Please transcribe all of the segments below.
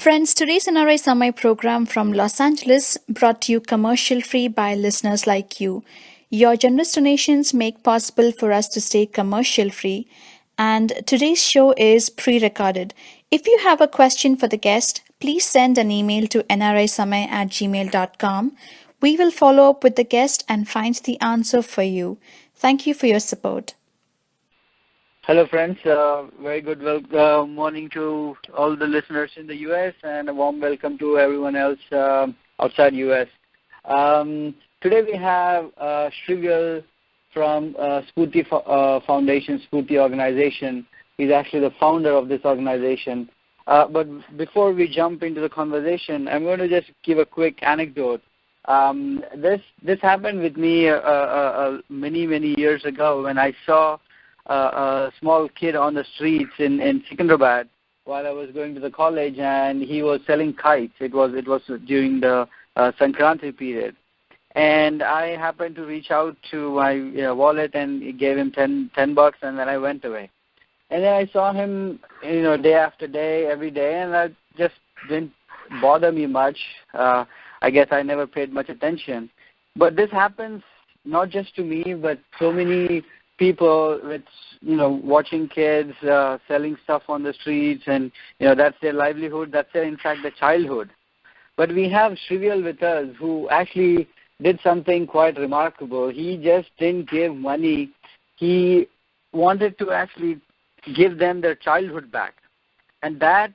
Friends, today's Nrisamay program from Los Angeles brought to you commercial free by listeners like you. Your generous donations make possible for us to stay commercial free, and today's show is pre-recorded. If you have a question for the guest, please send an email to nrisamay@gmail.com. We will follow up with the guest and find the answer for you. Thank you for your support. Hello, friends. Very good morning to all the listeners in the U.S. and a warm welcome to everyone else outside U.S. Today we have Srivyal from Sphoorti Foundation, Sphoorti organization. He's actually the founder of this organization. But before we jump into the conversation, I'm going to just give a quick anecdote. This happened with me many years ago when I saw a small kid on the streets in Hyderabad while I was going to the college, and he was selling kites. It was during the Sankranti period, and I happened to reach out to my wallet and gave him $10, and then I went away. And then I saw him, day after day, every day, and that just didn't bother me much. I guess I never paid much attention. But this happens not just to me, but so many people with, watching kids selling stuff on the streets, and, that's their livelihood. That's in fact, their childhood. But we have Srivyal with us who actually did something quite remarkable. He just didn't give money. He wanted to actually give them their childhood back. And that,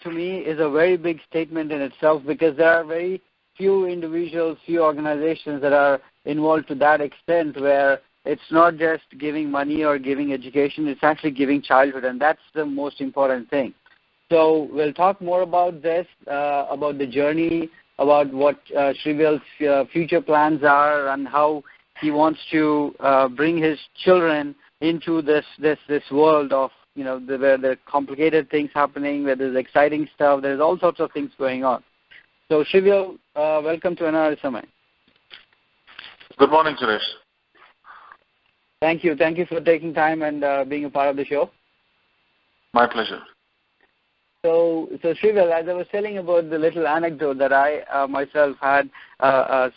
to me, is a very big statement in itself, because there are very few individuals, few organizations that are involved to that extent, where it's not just giving money or giving education, it's actually giving childhood, and that's the most important thing. So we'll talk more about this, about the journey, about what Srivyal's future plans are, and how he wants to bring his children into this world of, where there are complicated things happening, where there's exciting stuff, there's all sorts of things going on. So Srivyal, welcome to Nrisamay. Good morning, Suresh. Thank you for taking time and being a part of the show. My pleasure. So Srivyal, as I was telling about the little anecdote that I myself had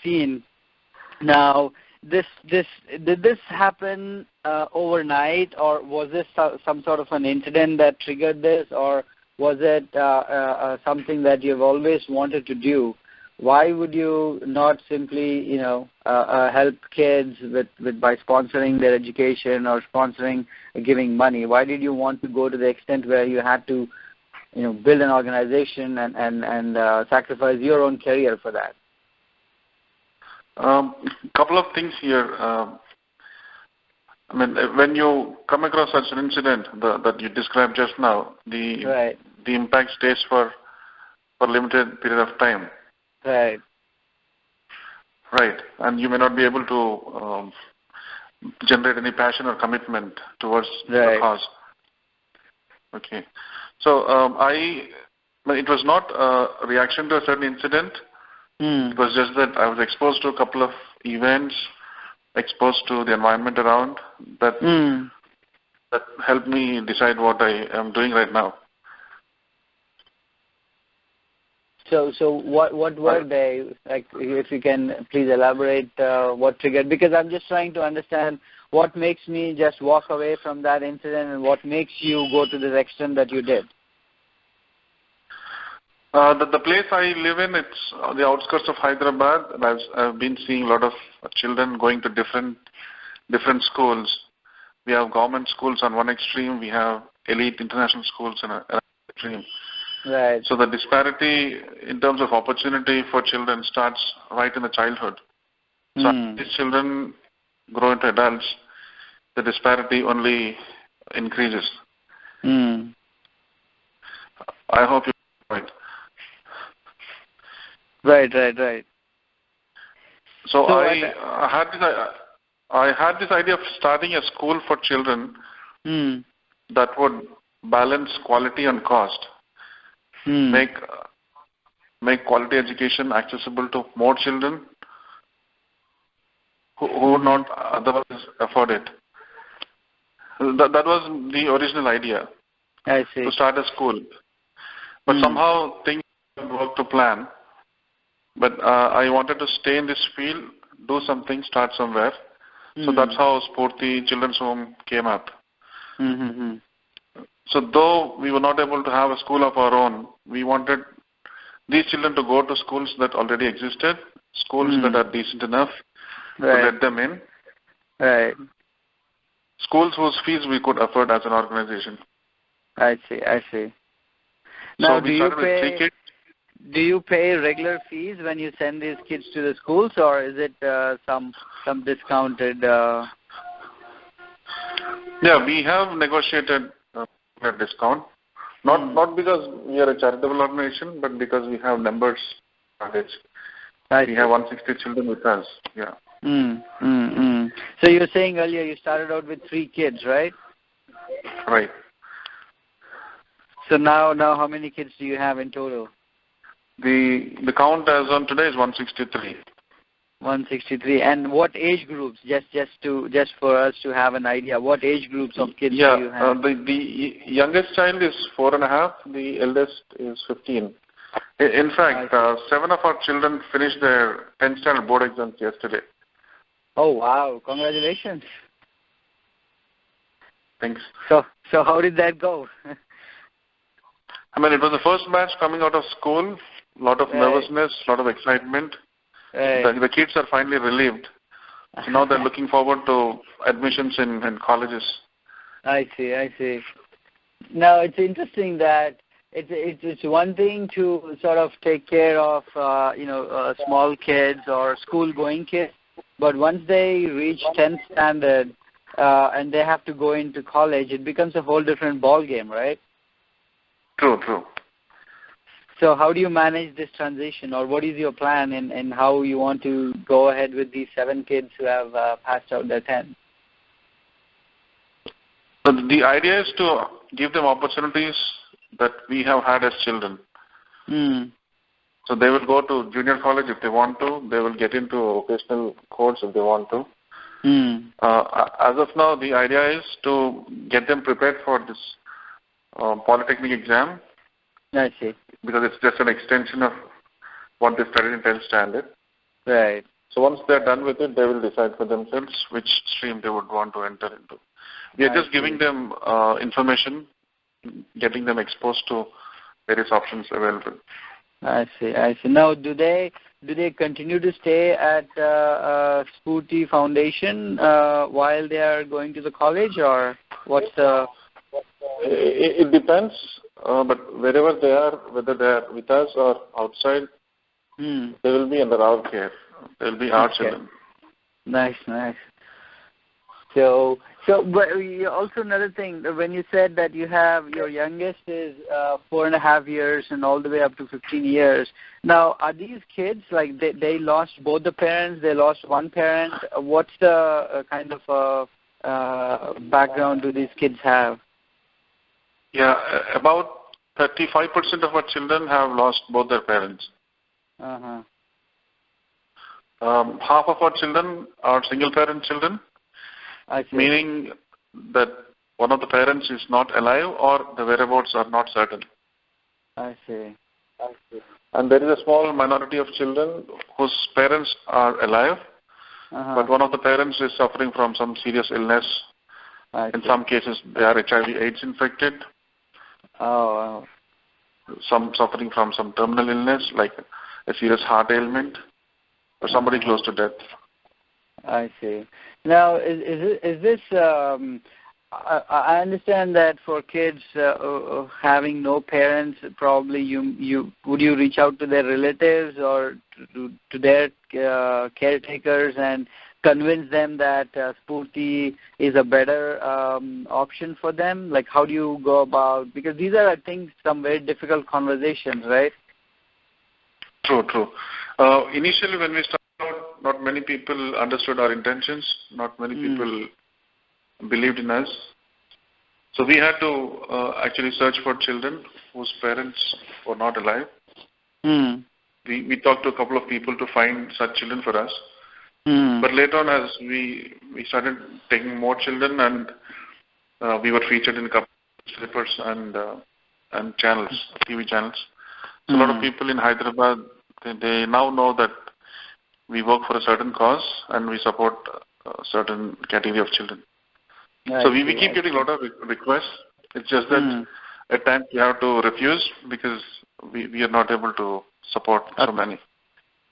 seen. Now, did this happen overnight, or was this some sort of an incident that triggered this, or was it something that you've always wanted to do? Why would you not simply, help kids by sponsoring their education or giving money? Why did you want to go to the extent where you had to, build an organization and sacrifice your own career for that? Couple of things here. When you come across such an incident that you described just now, the impact stays for a limited period of time. Right. And you may not be able to generate any passion or commitment towards the cause. Okay. So it was not a reaction to a certain incident. It was just that I was exposed to a couple of events, exposed to the environment around that helped me decide what I am doing right now. So what were they? Like, if you can please elaborate what triggered? Because I'm just trying to understand what makes me just walk away from that incident, and what makes you go to the extent that you did. The place I live in, it's on the outskirts of Hyderabad, and I've been seeing a lot of children going to different schools. We have government schools on one extreme, we have elite international schools on another extreme. Right. So the disparity in terms of opportunity for children starts right in the childhood. So as these children grow into adults, the disparity only increases. I hope you're right. Right. So I had this idea of starting a school for children that would balance quality and cost. Make quality education accessible to more children who would not otherwise afford it. That was the original idea. I see. To start a school. But somehow things work to plan, but I wanted to stay in this field, do something, start somewhere. So that's how Spoorthi Children's Home came up. Mm-hmm. So though we were not able to have a school of our own, we wanted these children to go to schools that already existed, schools that are decent enough to let them in. Right. Schools whose fees we could afford as an organization. I see. Now, so we started with 3 kids. Do you pay regular fees when you send these kids to the schools, or is it some discounted? Yeah, we have negotiated a discount. Not because we are a charitable organization, but because we have numbers. We have 160 children with us. Yeah. So you were saying earlier you started out with 3 kids, right? Right. So now how many kids do you have in total? The count as on today is 163. 163. And what age groups? Just for us to have an idea, what age groups of kids do you have? The youngest child is 4.5. The eldest is 15. In fact, 7 of our children finished their 10th standard board exams yesterday. Oh wow! Congratulations. Thanks. So how did that go? I mean, it was the first batch coming out of school. A lot of nervousness, a lot of excitement. The kids are finally relieved. So now they're looking forward to admissions in colleges. I see. Now, it's interesting that it's one thing to sort of take care of, small kids or school-going kids, but once they reach 10th standard and they have to go into college, it becomes a whole different ball game, right? True. So how do you manage this transition, or what is your plan and how you want to go ahead with these 7 kids who have passed out their 10th? So the idea is to give them opportunities that we have had as children. So they will go to junior college if they want to. They will get into vocational course if they want to. As of now, the idea is to get them prepared for this polytechnic exam. I see. Because it's just an extension of what they studied in 10th standard. Right. So once they're done with it, they will decide for themselves which stream they would want to enter into. We are just giving them information, getting them exposed to various options available. I see. Now, do they continue to stay at Scy Foundation while they are going to the college, or what's the? It depends, but wherever they are, whether they are with us or outside, they will be under our care. They will be our children. Nice. So, but also another thing, when you said that you have your youngest is 4.5 years and all the way up to 15 years. Now, are these kids like they lost both the parents? They lost one parent. What's the kind of background do these kids have? Yeah, about 35% of our children have lost both their parents. Uh-huh. Half of our children are single-parent children, meaning that one of the parents is not alive or the whereabouts are not certain. I see. And there is a small minority of children whose parents are alive, but one of the parents is suffering from some serious illness. In some cases, they are HIV/AIDS infected. Oh, wow. Some suffering from some terminal illness, like a serious heart ailment, or somebody close to death. I see. Now, is this? I understand that for kids having no parents, probably you would you reach out to their relatives or to their caretakers and convince them that Spoorthi is a better option for them? Like, how do you go about? Because these are, I think, some very difficult conversations, right? True. Initially, when we started out, not many people understood our intentions. Not many people believed in us. So we had to actually search for children whose parents were not alive. We talked to a couple of people to find such children for us. But later on, as we started taking more children, and we were featured in a couple of newspapers and channels, TV channels. So a lot of people in Hyderabad, they now know that we work for a certain cause and we support a certain category of children. So we keep getting a lot of requests. It's just that at times we have to refuse because we are not able to support so many.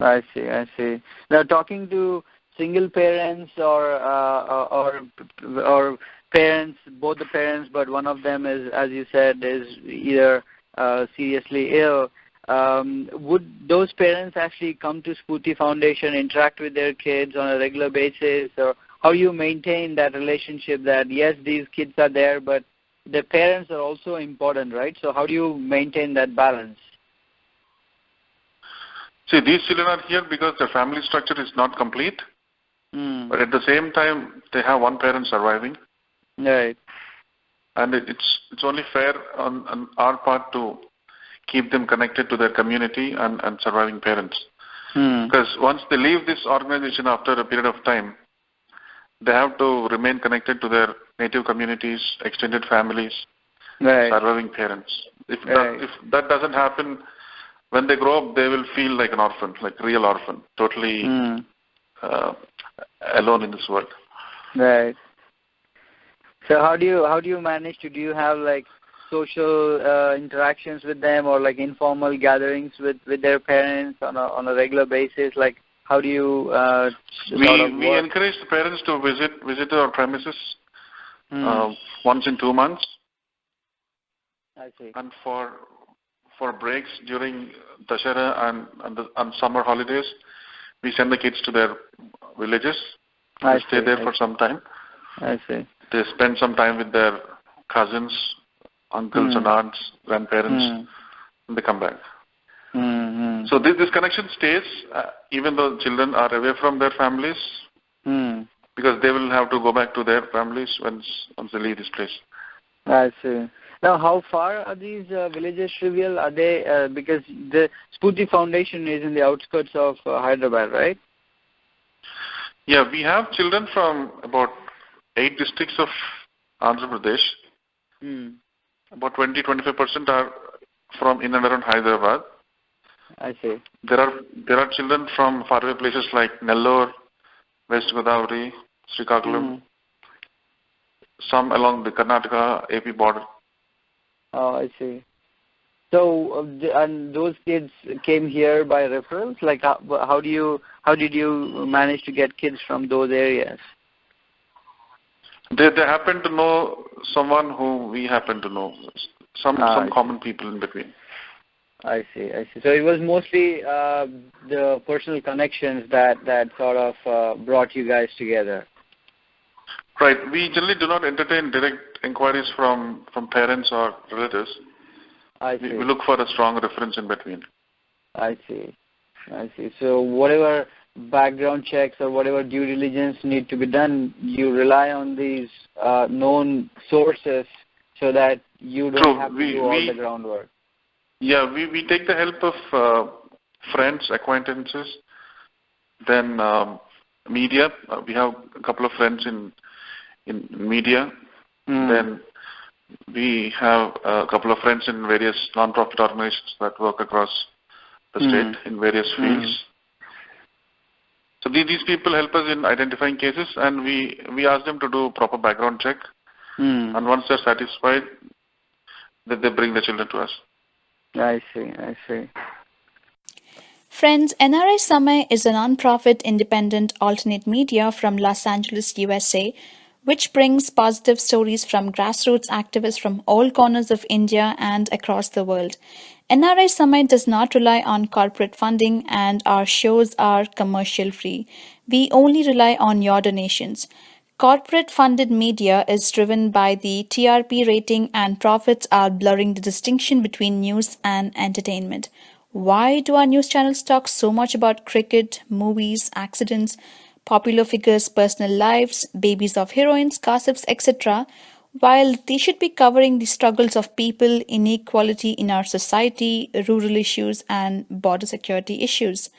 I see. Now, talking to single parents or parents, both the parents, but one of them is, as you said, is either seriously ill. Would those parents actually come to Spoorthi Foundation, interact with their kids on a regular basis, or how do you maintain that relationship that, yes, these kids are there, but the parents are also important, right? So how do you maintain that balance? See, these children are here because their family structure is not complete, but at the same time, they have one parent surviving. Right. And it's only fair on our part to keep them connected to their community and surviving parents. Because once they leave this organization after a period of time, they have to remain connected to their native communities, extended families, surviving parents. If that doesn't happen, when they grow up, they will feel like an orphan, like a real orphan, totally alone in this world. Right. So how do you manage to? Do you have like social interactions with them, or like informal gatherings with their parents on a regular basis? Like, how do you? We encourage the parents to visit our premises once in 2 months. I see. And for breaks during Dashara and summer holidays, we send the kids to their villages. They stay there for some time. I see. They spend some time with their cousins, uncles and aunts, grandparents, and they come back. So this connection stays even though children are away from their families, because they will have to go back to their families once they leave this place. I see. Now, how far are these villages, Srivyal? Are they, because the Spoorthi Foundation is in the outskirts of Hyderabad, right? Yeah, we have children from about 8 districts of Andhra Pradesh. About 20-25% are from in and around Hyderabad. I see. There are children from faraway places like Nellore, West Godavari, Srikakulam, some along the Karnataka AP border. Oh, I see. So, and those kids came here by referrals? Like, how did you manage to get kids from those areas? They happen to know someone who we happen to know. Some common people in between. I see. So it was mostly the personal connections that sort of brought you guys together. Right. We generally do not entertain direct inquiries from parents or relatives. I see. We look for a strong reference in between. I see. So whatever background checks or whatever due diligence need to be done, you rely on these known sources so that you don't have to do all the groundwork. Yeah, we take the help of friends, acquaintances, then media. We have a couple of friends in media. Then we have a couple of friends in various non-profit organizations that work across the state in various fields. So these people help us in identifying cases, and we ask them to do proper background check. And once they're satisfied, then they bring the children to us. I see. Friends, Nrisamay is a non-profit independent alternate media from Los Angeles, USA, which brings positive stories from grassroots activists from all corners of India and across the world. Nrisamay does not rely on corporate funding, and our shows are commercial free. We only rely on your donations. Corporate funded media is driven by the TRP rating, and profits are blurring the distinction between news and entertainment. Why do our news channels talk so much about cricket, movies, accidents, popular figures' personal lives, babies of heroines, gossips, etc., while they should be covering the struggles of people, inequality in our society, rural issues, and border security issues?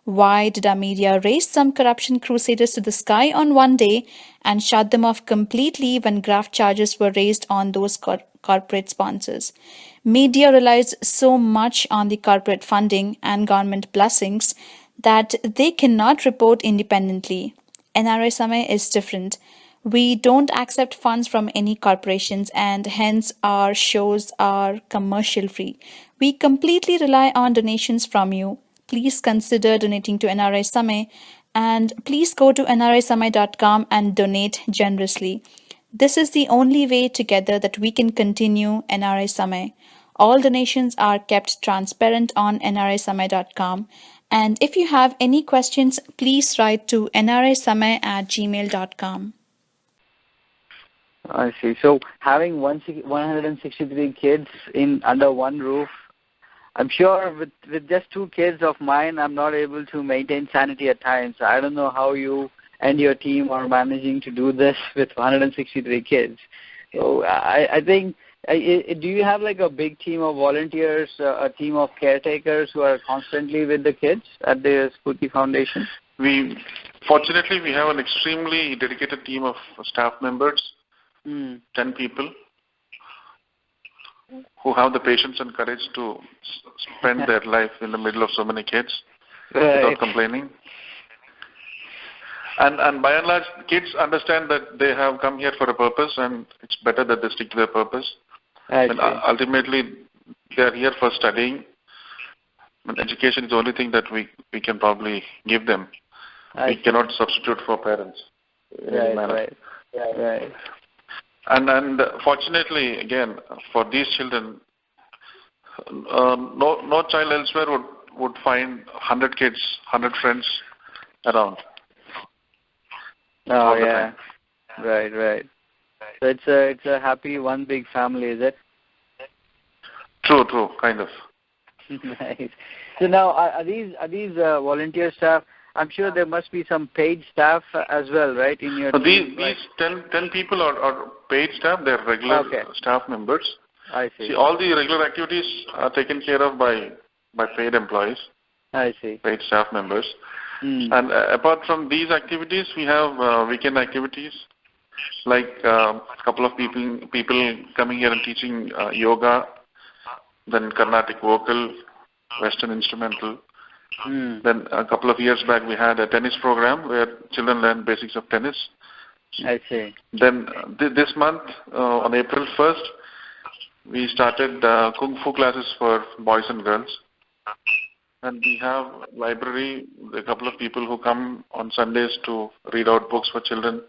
Why did our media raise some corruption crusaders to the sky on one day and shut them off completely when graft charges were raised on those corporate sponsors? Media relies so much on the corporate funding and government blessings that they cannot report independently. Nrisamay is different. We don't accept funds from any corporations and hence our shows are commercial free. We completely rely on donations from you. Please consider donating to NRI Samay and please go to nrisamay.com and donate generously. This is the only way together that we can continue NRI Samay. All donations are kept transparent on nrisamay.com. And if you have any questions, please write to nrisamay@gmail.com. I see. So having 163 kids in under one roof, I'm sure with just 2 kids of mine, I'm not able to maintain sanity at times. I don't know how you and your team are managing to do this with 163 kids. So I think, do you have like a big team of volunteers, a team of caretakers who are constantly with the kids at the Spoorthi Foundation? Fortunately, we have an extremely dedicated team of staff members, 10 people, who have the patience and courage to spend their life in the middle of so many kids without complaining. And by and large, kids understand that they have come here for a purpose and it's better that they stick to their purpose. And ultimately, they are here for studying. And education is the only thing that we can probably give them. We cannot substitute for parents. Right. And fortunately, again, for these children, no child elsewhere would find 100 kids, 100 friends around. Oh, yeah. Right. So it's a happy one big family, is it? True, kind of. Nice. So now, are these volunteer staff? I'm sure there must be some paid staff as well, right? In your team, these 10 people are paid staff. They're regular staff members. I see. All the regular activities are taken care of by paid employees. I see. Paid staff members. And apart from these activities, we have weekend activities, like a couple of people coming here and teaching yoga, then Carnatic vocal, Western instrumental. Then a couple of years back, we had a tennis program where children learn basics of tennis. I see. Then this month, on April 1st, we started Kung Fu classes for boys and girls. And we have library, a couple of people who come on Sundays to read out books for children.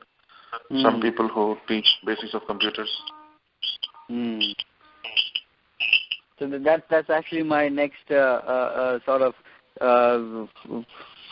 Some people who teach basics of computers. So that's actually my next sort of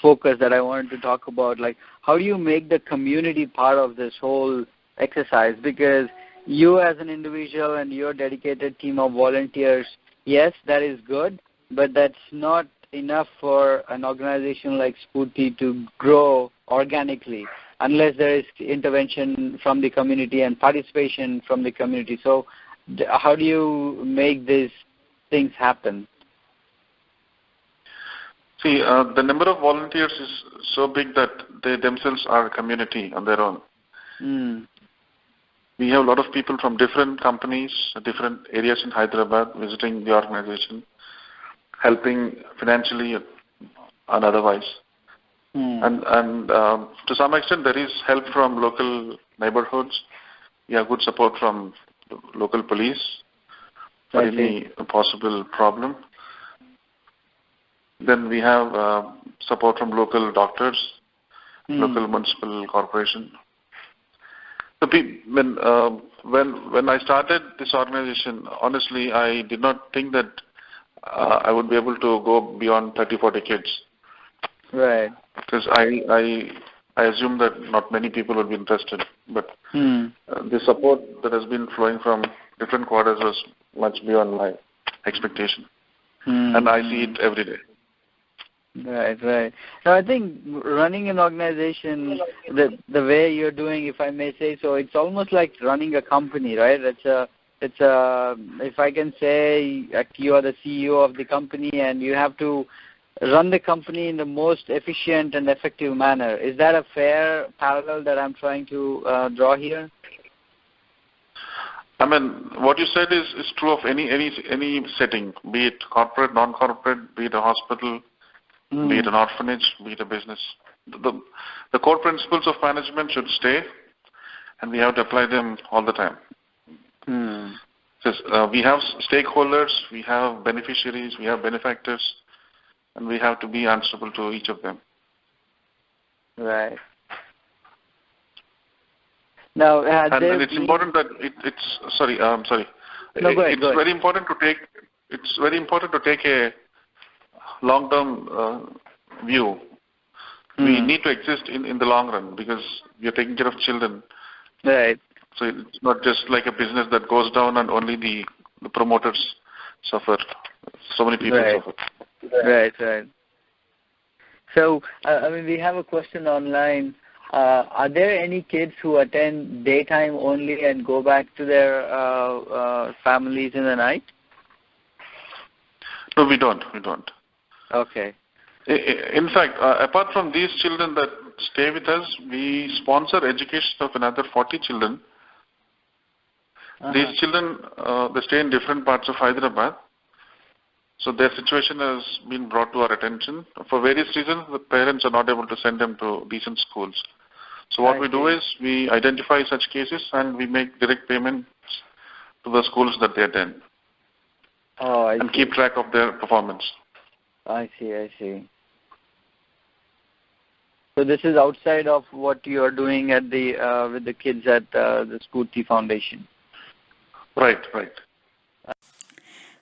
focus that I wanted to talk about. Like, how do you make the community part of this whole exercise? Because you as an individual and your dedicated team of volunteers, yes, that is good, but that's not enough for an organization like Spoorthi to grow organically unless there is intervention from the community and participation from the community. So how do you make these things happen? See, the number of volunteers is so big that they themselves are a community on their own. We have a lot of people from different companies, different areas in Hyderabad visiting the organization, helping financially and otherwise. And to some extent, there is help from local neighborhoods. We have good support from the local police for any possible problem. Then we have support from local doctors, local municipal corporation. So when I started this organization, honestly, I did not think that I would be able to go beyond 30-40 kids. Right. Because I assume that not many people would be interested. But the support that has been flowing from different quarters was much beyond my expectation. And I see it every day. Right. So I think running an organization, the way you're doing, if I may say so, it's almost like running a company, right? It's if I can say, you are the CEO of the company and you have to run the company in the most efficient and effective manner. Is that a fair parallel that I'm trying to draw here? I mean, what you said is true of any setting, be it corporate, non-corporate, be it a hospital, be it an orphanage, be it a business. The core principles of management should stay, and we have to apply them all the time. Because we have stakeholders, we have beneficiaries, we have benefactors, and we have to be answerable to each of them. Right. Now, and it's important that it's sorry. No, go ahead. Very important to take. It's very important to take a long-term view. We need to exist in the long run because we are taking care of children. Right. So it's not just like a business that goes down and only the promoters suffer. So many people suffer. Right. So, we have a question online. Are there any kids who attend daytime only and go back to their families in the night? No, we don't. Okay. In fact, apart from these children that stay with us, we sponsor education of another 40 children. These children, they stay in different parts of Hyderabad. So their situation has been brought to our attention. For various reasons, the parents are not able to send them to decent schools. So what we do is we identify such cases and we make direct payments to the schools that they attend. And keep track of their performance. I see. So this is outside of what you are doing at the with the kids at the Sphoorti Foundation. Right.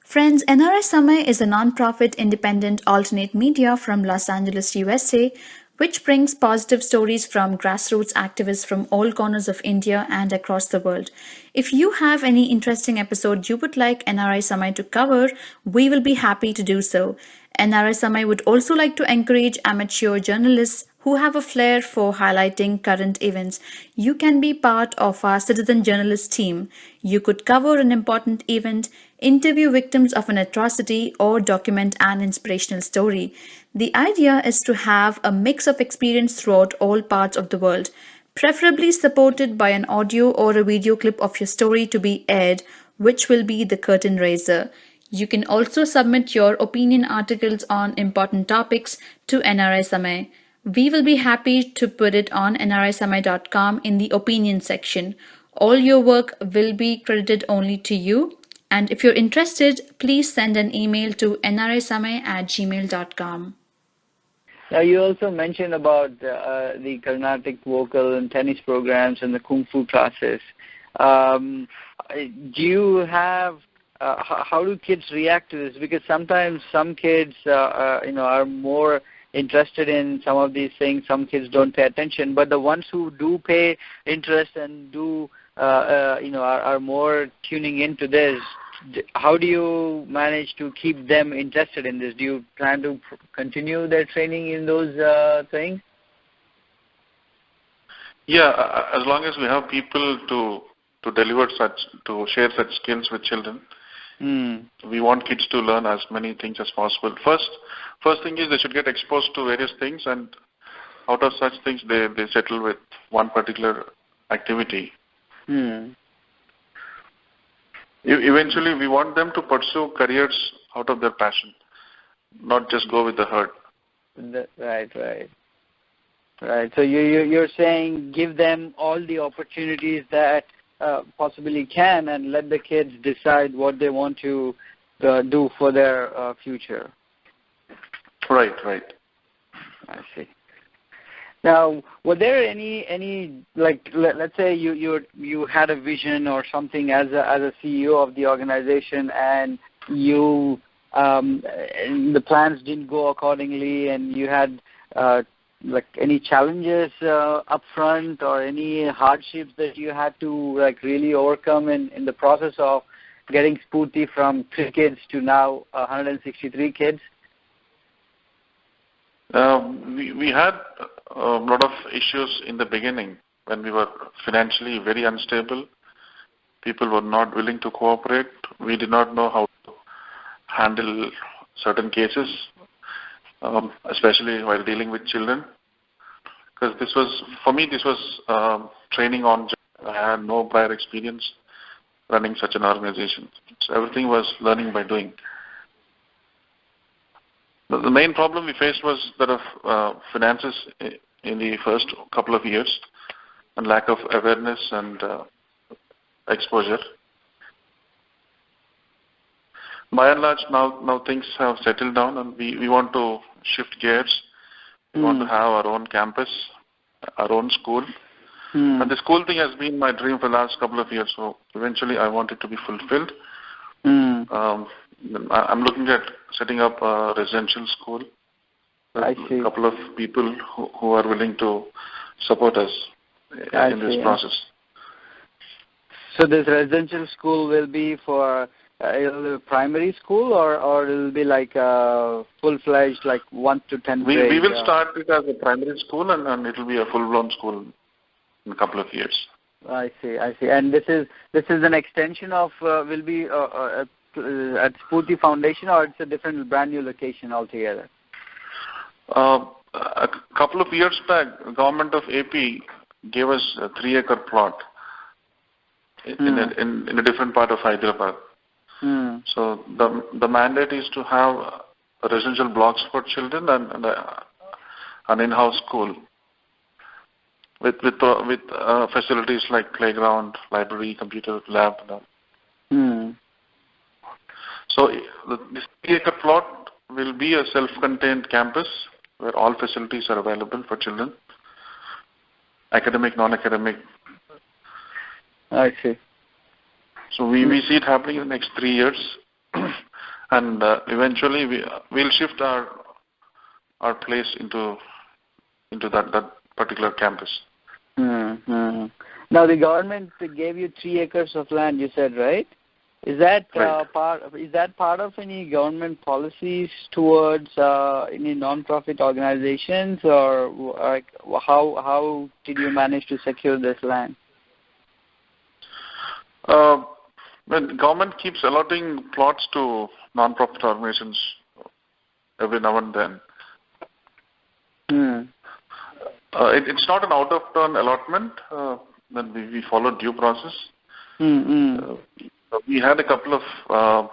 Friends, Nrisamay is a non-profit independent alternate media from Los Angeles, USA, which brings positive stories from grassroots activists from all corners of India and across the world. If you have any interesting episode you would like Nrisamay to cover, we will be happy to do so. Nrisamay would also like to encourage amateur journalists who have a flair for highlighting current events. You can be part of our citizen journalist team. You could cover an important event, interview victims of an atrocity, or document an inspirational story. The idea is to have a mix of experience throughout all parts of the world, preferably supported by an audio or a video clip of your story to be aired, which will be the curtain raiser. You can also submit your opinion articles on important topics to Nrisamay. We will be happy to put it on nrisamay.com in the opinion section. All your work will be credited only to you. And if you're interested, please send an email to nrisamay@gmail.com. Now, you also mentioned about the Carnatic vocal and tennis programs and the Kung Fu classes. Do you have how do kids react to this? Because sometimes some kids, are more interested in some of these things. Some kids don't pay attention, but the ones who do pay interest and do, are more tuning into this. How do you manage to keep them interested in this? Do you plan to continue their training in those things? Yeah, as long as we have people to deliver to share such skills with children. We want kids to learn as many things as possible. First thing is they should get exposed to various things, and out of such things they settle with one particular activity. Eventually we want them to pursue careers out of their passion, not just go with the herd. Right. So you're saying give them all the opportunities that possibly can, and let the kids decide what they want to do for their future. Right. I see. Now, were there any like, let's say you had a vision or something as a CEO of the organization, and you the plans didn't go accordingly, and you had like any challenges up front or any hardships that you had to really overcome in the process of getting Spoorthi from 3 kids to now 163 kids? We had a lot of issues in the beginning when we were financially very unstable. People were not willing to cooperate. We did not know how to handle certain cases, especially while dealing with children. Because this was training on. I had no prior experience running such an organization. So everything was learning by doing. The main problem we faced was that of finances in the first couple of years and lack of awareness and exposure. By and large, now things have settled down, and we want to shift gears. We want to have our own campus, our own school. And the school thing has been my dream for the last couple of years, so eventually I want it to be fulfilled. I'm looking at setting up a residential school with a couple of people who are willing to support us in this process. So this residential school will be for primary school, or it will be like full-fledged, like 1 to 10 grade? We will start it as a primary school, and it will be a full-blown school in a couple of years. I see. And this is an extension of will be at Scy Foundation, or it's a different brand new location altogether? A couple of years back, the government of AP gave us a 3-acre plot in a different part of Hyderabad. So the mandate is to have residential blocks for children and an in-house school with facilities like playground, library, computer lab. So this 3-acre plot will be a self-contained campus where all facilities are available for children, academic, non-academic. I see. So we see it happening in the next 3 years, and eventually we'll shift our place into that particular campus. Now the government gave you 3 acres of land, you said, right? Is that part of any government policies towards any non-profit organizations, or like how did you manage to secure this land? The government keeps allotting plots to non-profit organizations every now and then. It's not an out-of-turn allotment. Then we follow due process. We had a couple of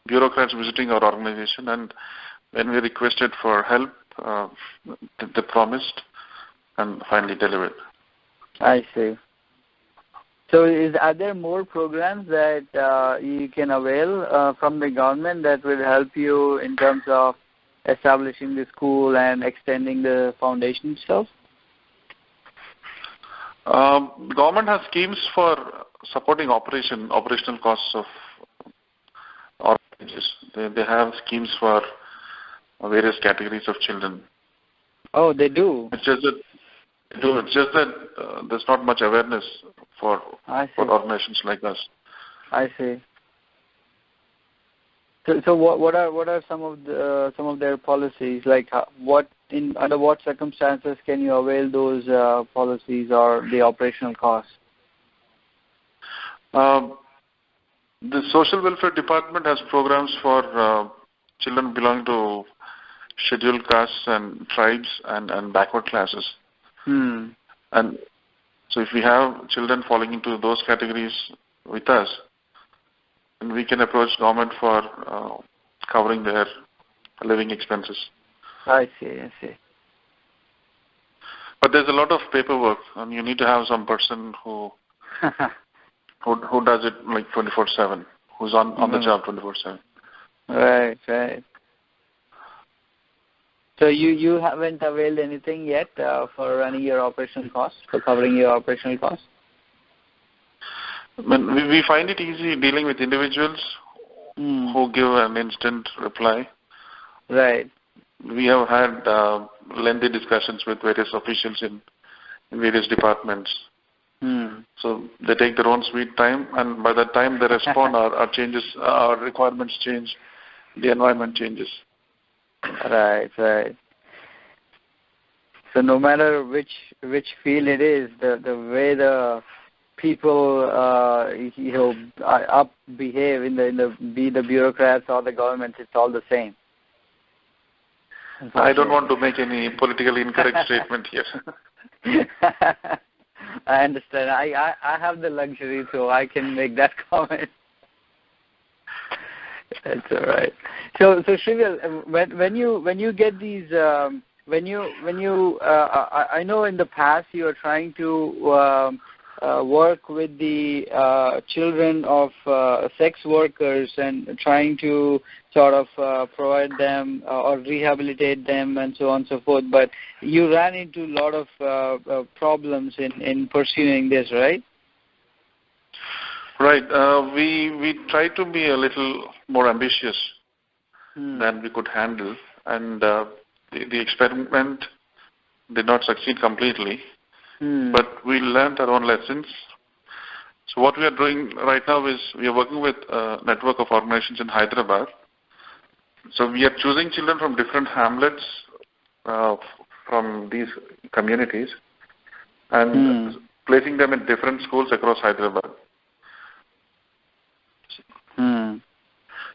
bureaucrats visiting our organization, and when we requested for help, they promised and finally delivered. I see. So are there more programs that you can avail from the government that will help you in terms of establishing the school and extending the foundation itself? The government has schemes for supporting operational costs of orphanages. They have schemes for various categories of children. Oh, they do? It's just that there's not much awareness for organizations like us. I see. So what are some of their policies? Like under what circumstances can you avail those policies or the operational costs? The Social Welfare Department has programs for children belonging to scheduled castes and tribes and backward classes. And so if we have children falling into those categories with us, then we can approach government for covering their living expenses. I see. But there's a lot of paperwork, and you need to have some person who does it like 24/7, who's on the job 24/7. Right. So you haven't availed anything yet for running your operational costs, for covering your operational costs? We find it easy dealing with individuals who give an instant reply. Right. We have had lengthy discussions with various officials in various departments. So they take their own sweet time, and by the time they respond, our requirements change, the environment changes. Right. So no matter which field it is, the way the people behave be the bureaucrats or the government, it's all the same. I don't want to make any politically incorrect statement here. I understand. I have the luxury, so I can make that comment. That's all right. So Srivyal, when you get these, I know in the past you are trying to work with the children of sex workers and trying to sort of provide them or rehabilitate them and so on and so forth. But you ran into a lot of problems in pursuing this, right? Right. We tried to be a little more ambitious than we could handle, and the experiment did not succeed completely. But we learned our own lessons. So what we are doing right now is we are working with a network of organizations in Hyderabad. So we are choosing children from different hamlets from these communities and placing them in different schools across Hyderabad.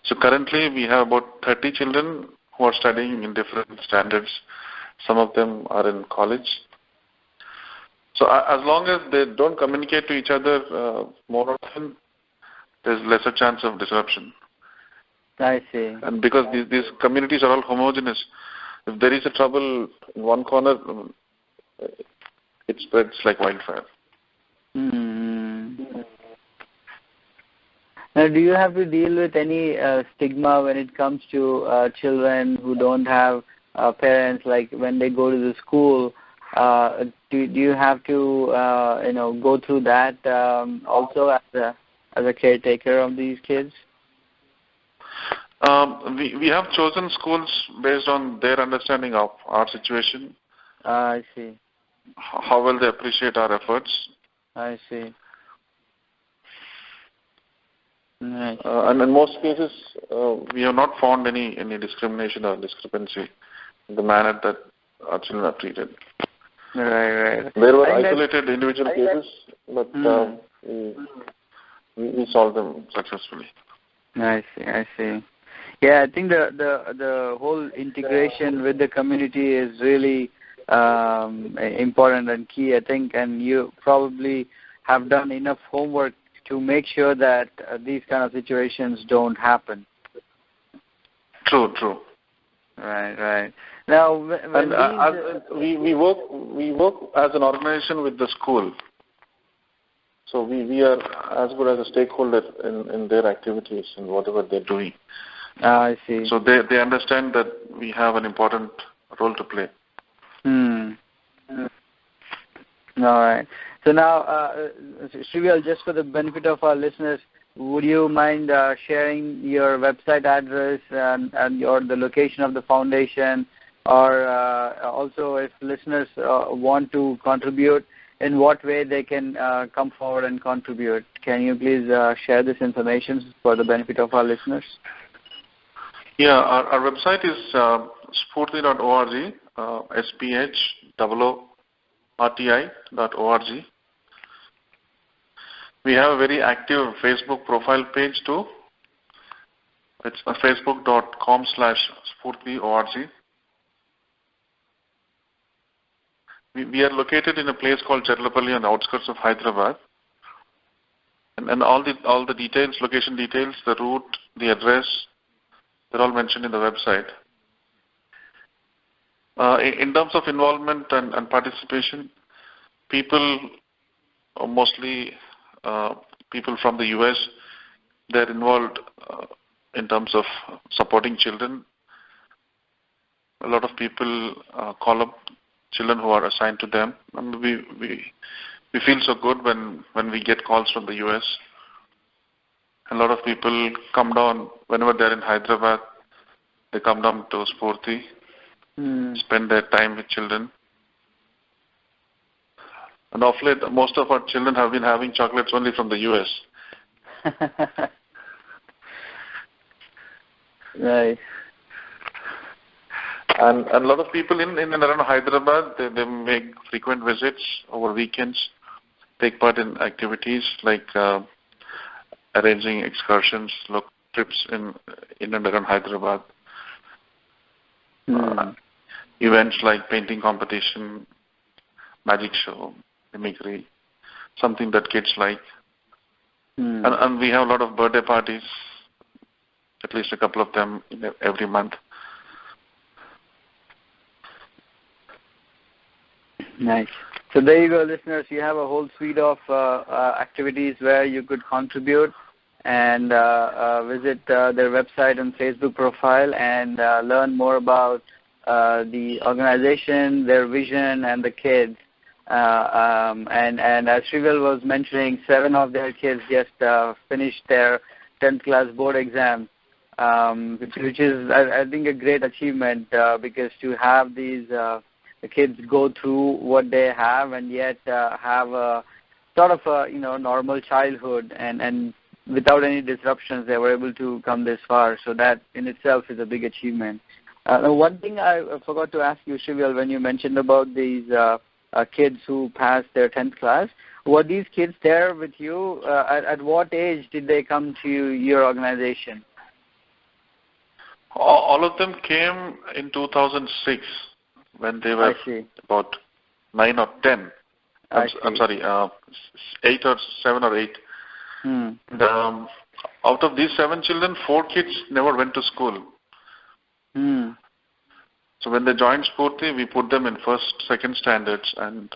So currently we have about 30 children who are studying in different standards. Some of them are in college. So as long as they don't communicate to each other more often, there's lesser chance of disruption. I see. And because these communities are all homogeneous, if there is a trouble in one corner, it spreads like wildfire. Now, do you have to deal with any stigma when it comes to children who don't have parents, like when they go to the school? Do you have to go through that also as a caretaker of these kids? We have chosen schools based on their understanding of our situation. I see. How well they appreciate our efforts. I see. Nice. And in most cases, we have not found any discrimination or discrepancy in the manner that our children are treated. Right. There were isolated individual cases, but we solved them successfully. I see. Yeah, I think the whole integration with the community is really important and key, I think, and you probably have done enough homework to make sure that these kind of situations don't happen. True. Right. Now, we work as an organization with the school, so we are as good as a stakeholder in their activities and whatever they're doing. I see. So they understand that we have an important role to play. All right. So now, Srivyal, just for the benefit of our listeners, would you mind sharing your website address and the location of the foundation, or also if listeners want to contribute, in what way they can come forward and contribute? Can you please share this information for the benefit of our listeners? Yeah, our website is Spoorthi.org, SPHOORTI.org. We have a very active Facebook profile page too. It's facebook.com/Spoorthi.org. We are located in a place called Cherlapalli on the outskirts of Hyderabad. And all the details, location details, the route, the address, they're all mentioned in the website. In terms of involvement and participation, people, mostly people from the US, they're involved in terms of supporting children. A lot of people call up children who are assigned to them. And we feel so good when we get calls from the US. A lot of people come down whenever they're in Hyderabad. They come down to Spoorthi, spend their time with children. And of late, most of our children have been having chocolates only from the US. Right. And a lot of people in and around Hyderabad, they make frequent visits over weekends, take part in activities like arranging excursions, trips in and around Hyderabad. Events like painting competition, magic show, mimicry, something that kids like. And we have a lot of birthday parties, at least a couple of them every month. Nice. So there you go, listeners. You have a whole suite of activities where you could contribute and visit their website and Facebook profile and learn more about the organization, their vision, and the kids. And as Srivyal was mentioning, 7 of their kids just finished their 10th class board exam, which is, I think, a great achievement because to have these the kids go through what they have and yet have a sort of a normal childhood and without any disruptions they were able to come this far. So that in itself is a big achievement. One thing I forgot to ask you, Srivyal, when you mentioned about these kids who passed their 10th class, were these kids there with you? At what age did they come to your organization? All of them came in 2006 when they were about 9 or 10. I'm sorry, 8 or 7 or 8. And, out of these 7 children, 4 kids never went to school. So when they joined Spoorthi, we put them in first, second standards, and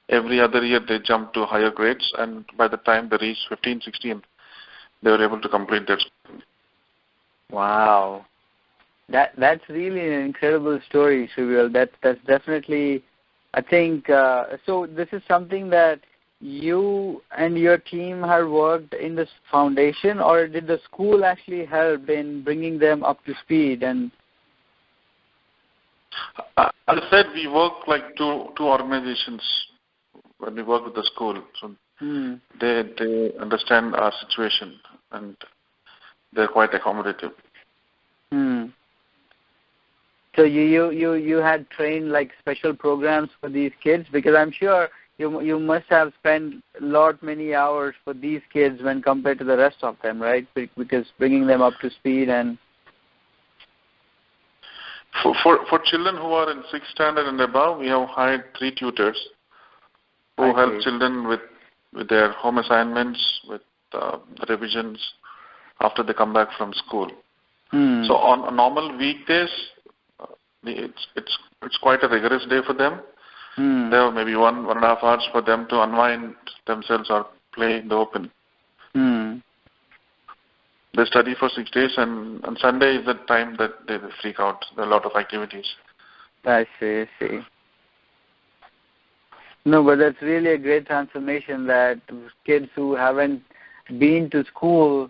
every other year they jumped to higher grades, and by the time they reached 15, 16, they were able to complete their school. Wow. That's really an incredible story, Srivyal. That's definitely, I think, so this is something that you and your team have worked in this foundation, or did the school actually help in bringing them up to speed? And as I said, we work like two organizations when we work with the school. So they understand our situation and they're quite accommodative. So you had trained like special programs for these kids, because I'm sure you must have spent many hours for these kids when compared to the rest of them, right? Because bringing them up to speed and for children who are in 6th standard and above, we have hired 3 tutors who help children with their home assignments, with revisions after they come back from school. So on normal weekdays, it's quite a rigorous day for them. There are maybe 1.5 hours for them to unwind themselves or play in the open. They study for 6 days, and Sunday is the time that they freak out. There are a lot of activities. I see. No, but that's really a great transformation, that kids who haven't been to school,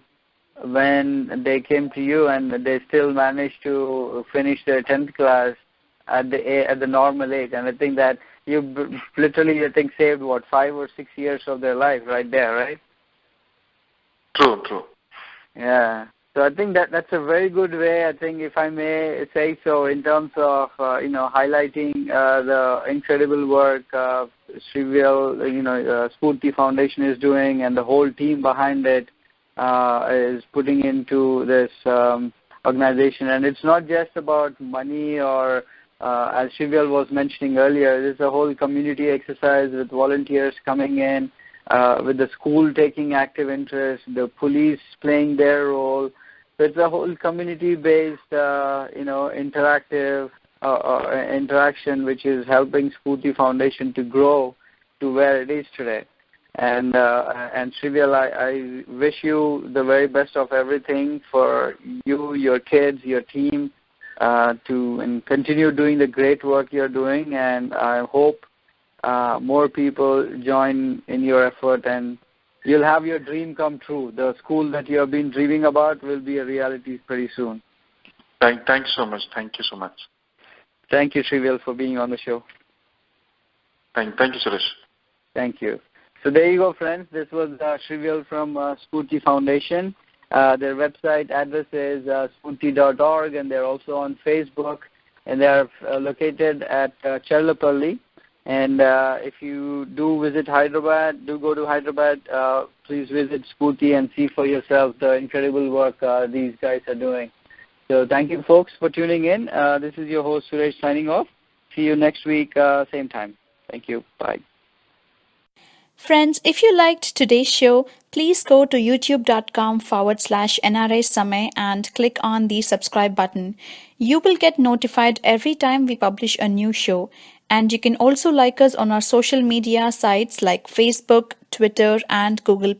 when they came to you and they still managed to finish their 10th class at the normal age. And I think that you literally, saved, 5 or 6 years of their life right there, right? True. Yeah. So I think that's a very good way, I think, if I may say so, in terms of, highlighting the incredible work Srivyal, Spoorthi Foundation is doing, and the whole team behind it is putting into this organization. And it's not just about money or, as Srivyal was mentioning earlier, this is a whole community exercise with volunteers coming in, with the school taking active interest, the police playing their role. So it's a whole community-based, interactive interaction, which is helping Spoorthi Foundation to grow to where it is today. And Srivyal, I wish you the very best of everything for you, your kids, your team, and continue doing the great work you're doing. And I hope more people join in your effort, and you'll have your dream come true. The school that you have been dreaming about will be a reality pretty soon. Thanks so much. Thank you so much. Thank you, Srivyal, for being on the show. Thank you, Suresh. Thank you. So there you go, friends. This was Srivyal from Spoorthi Foundation. Their website address is spoorthi.org, and they're also on Facebook, and they are located at Cherlapalli. And if you do visit Hyderabad, do go to Hyderabad, please visit Spoorthi and see for yourself the incredible work these guys are doing. So thank you, folks, for tuning in. This is your host, Suresh, signing off. See you next week, same time. Thank you. Bye. Friends, if you liked today's show, please go to youtube.com/NRA Samay and click on the subscribe button. You will get notified every time we publish a new show. And you can also like us on our social media sites like Facebook, Twitter, and Google.